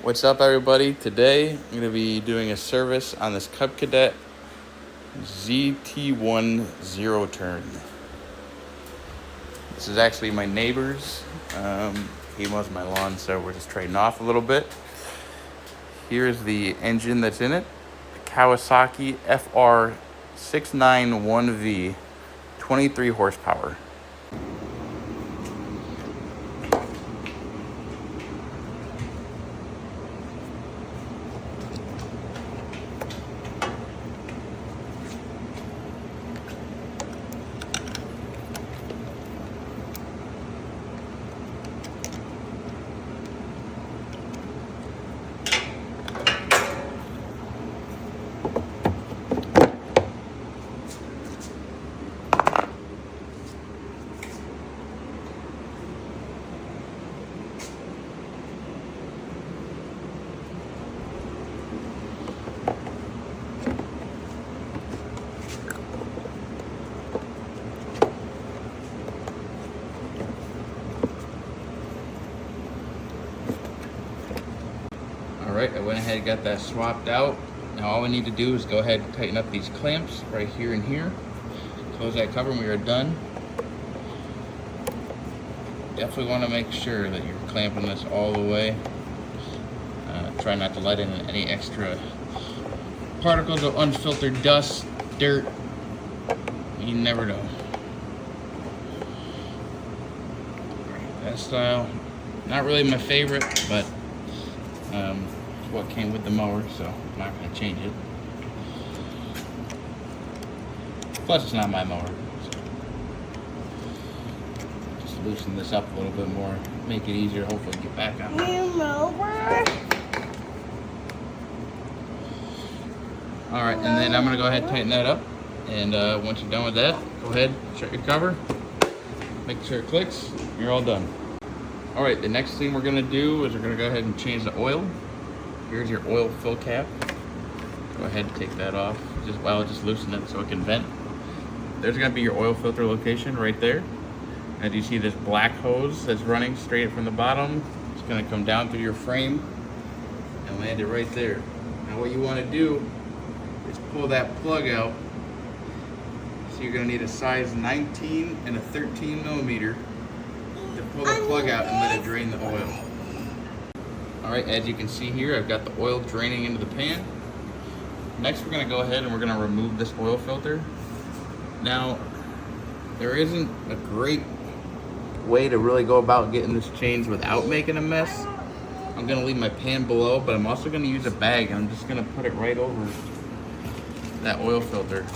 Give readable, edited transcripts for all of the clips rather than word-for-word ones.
What's up, everybody? Today I'm going to be doing a service on this Cub Cadet ZT1 zero turn. This is actually my neighbor's. He mows my lawn, so we're just trading off a little bit. Here's the engine that's in it. The Kawasaki FR691V, 23 horsepower. Alright, I went ahead and got that swapped out. Now all we need to do is go ahead and tighten up these clamps right here and here. Close that cover and we are done. Definitely want to make sure that you're clamping this all the way. Try not to let in any extra particles of unfiltered dust, dirt. You never know. That style, not really my favorite, but it's what came with the mower, so I'm not going to change it. Plus, it's not my mower. So just loosen this up a little bit more, make it easier to hopefully get back on. New mower. Alright, and then I'm going to go ahead and tighten that up. And once you're done with that, go ahead, shut your cover, make sure it clicks, and you're all done. Alright, the next thing we're going to do is we're going to go ahead and change the oil. Here's your oil fill cap. Go ahead and take that off. Just loosen it so it can vent. There's going to be your oil filter location right there. And you see this black hose that's running straight from the bottom. It's going to come down through your frame and land it right there. Now what you want to do is pull that plug out. So you're going to need a size 19 and a 13 millimeter to pull the plug out and let it drain the oil. Alright, as you can see here, I've got the oil draining into the pan. Next, we're going to go ahead and we're going to remove this oil filter. Now, there isn't a great way to really go about getting this changed without making a mess. I'm going to leave my pan below, but I'm also going to use a bag, and I'm just going to put it right over that oil filter.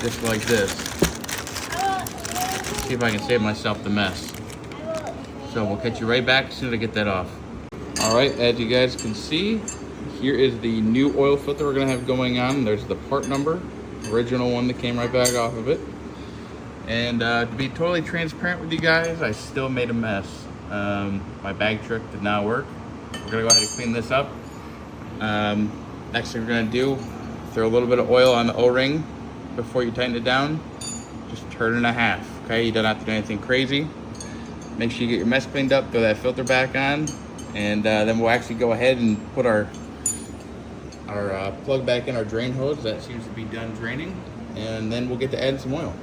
Just like this. See if I can save myself the mess. So we'll catch you right back as soon as I get that off. Alright, as you guys can see, here is the new oil filter we're going to have going on. There's the part number, original one that came right back off of it. And to be totally transparent with you guys, I still made a mess. My bag trick did not work. We're going to go ahead and clean this up. Next thing we're going to do, throw a little bit of oil on the O-ring before you tighten it down. Just turn it in half, okay? You don't have to do anything crazy. Make sure you get your mess cleaned up, throw that filter back on, and then we'll actually go ahead and put our plug back in our drain hose. That seems to be done draining, and then we'll get to add some oil.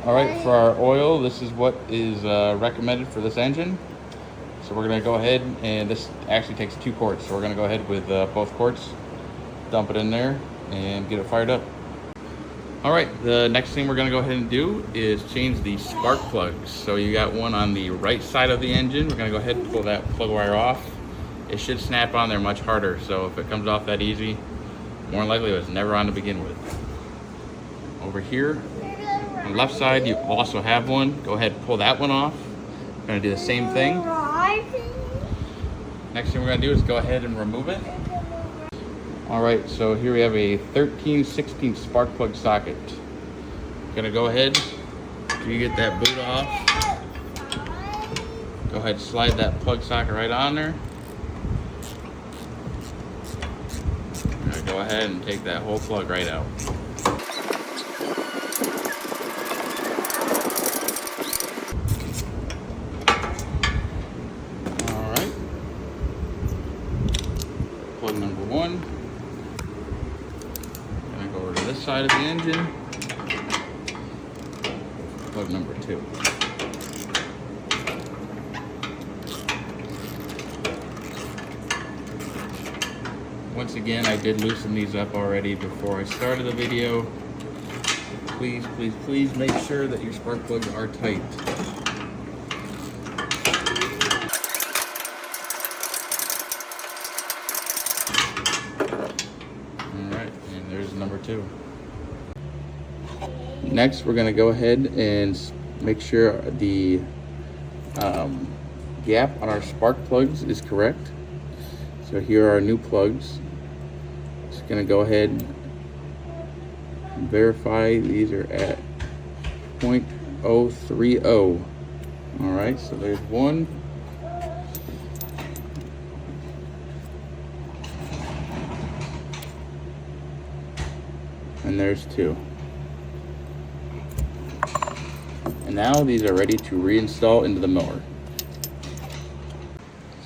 Alright, for our oil, this is what is recommended for this engine. So we're going to go ahead, and this actually takes 2 quarts, so we're going to go ahead with both quarts, dump it in there, and get it fired up. Alright, the next thing we're going to go ahead and do is change the spark plugs. So you got one on the right side of the engine. We're going to go ahead and pull that plug wire off. It should snap on there much harder, so if it comes off that easy, more than likely it was never on to begin with. Over here, on the left side, you also have one. Go ahead and pull that one off. We're going to do the same thing. Next thing we're going to do is go ahead and remove it. Alright, so here we have a 13/16 spark plug socket. Gonna go ahead, you get that boot off. Go ahead and slide that plug socket right on there. Go ahead and take that whole plug right out. side of the engine, plug number 2. Once again, I did loosen these up already before I started the video. Please, please, please make sure that your spark plugs are tight. Alright, and there's number 2. Next, we're going to go ahead and make sure the gap on our spark plugs is correct. So here are our new plugs. Just going to go ahead and verify these are at 0.030. Alright, so there's 1. And there's 2. And now these are ready to reinstall into the mower.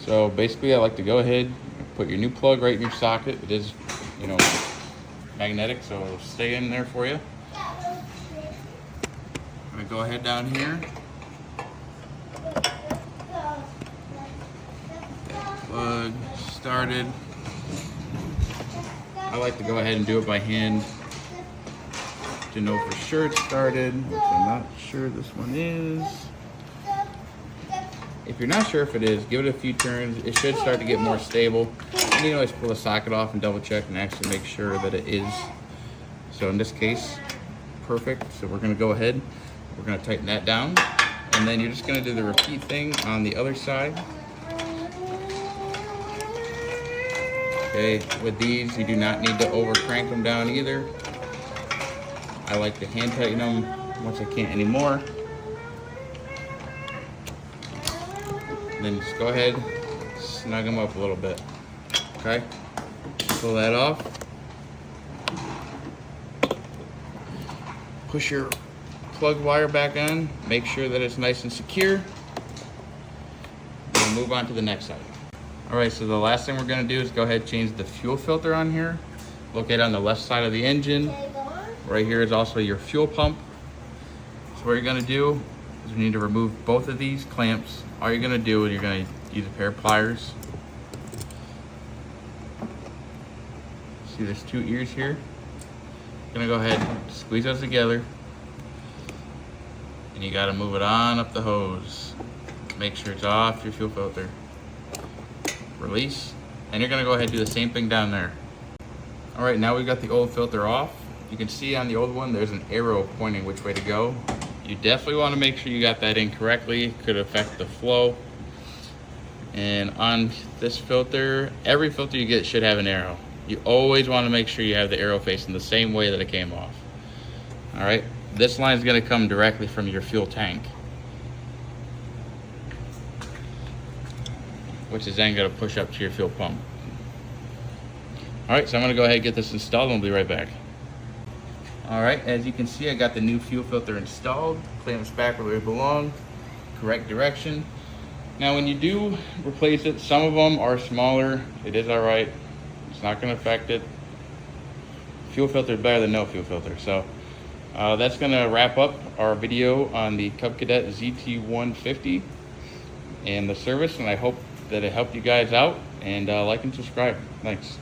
So basically I like to go ahead and put your new plug right in your socket. It is, you know, magnetic, so it'll stay in there for you. I'm gonna go ahead down here. Plug started. I like to go ahead and do it by hand to know for sure it's started, which I'm not sure this one is. If you're not sure if it is, give it a few turns. It should start to get more stable. And you can always pull the socket off and double check and actually make sure that it is. So in this case, perfect. So we're gonna go ahead, we're gonna tighten that down. And then you're just gonna do the repeat thing on the other side. Okay, with these, you do not need to over crank them down either. I like to hand tighten them once I can't anymore. Then just go ahead, snug them up a little bit. Okay, pull that off. Push your plug wire back on. Make sure that it's nice and secure. We'll move on to the next side. All right, so the last thing we're gonna do is go ahead and change the fuel filter on here. Locate on the left side of the engine. Right here is also your fuel pump. So what you're gonna do is you need to remove both of these clamps. All you're gonna do is you're gonna use a pair of pliers. See there's 2 ears here. You're gonna go ahead and squeeze those together. And you gotta move it on up the hose. Make sure it's off your fuel filter. Release. And you're gonna go ahead and do the same thing down there. All right, now we've got the old filter off. You can see on the old one, there's an arrow pointing which way to go. You definitely want to make sure you got that in correctly. It could affect the flow. And on this filter, every filter you get should have an arrow. You always want to make sure you have the arrow facing the same way that it came off. All right, this line is going to come directly from your fuel tank, which is then going to push up to your fuel pump. All right, so I'm going to go ahead and get this installed and we'll be right back. All right, as you can see, I got the new fuel filter installed. Clamps back where they belong, correct direction. Now when you do replace it, some of them are smaller. It is all right. It's not gonna affect it. Fuel filter is better than no fuel filter. So that's gonna wrap up our video on the Cub Cadet ZT150 and the service, and I hope that it helped you guys out, and like and subscribe. Thanks.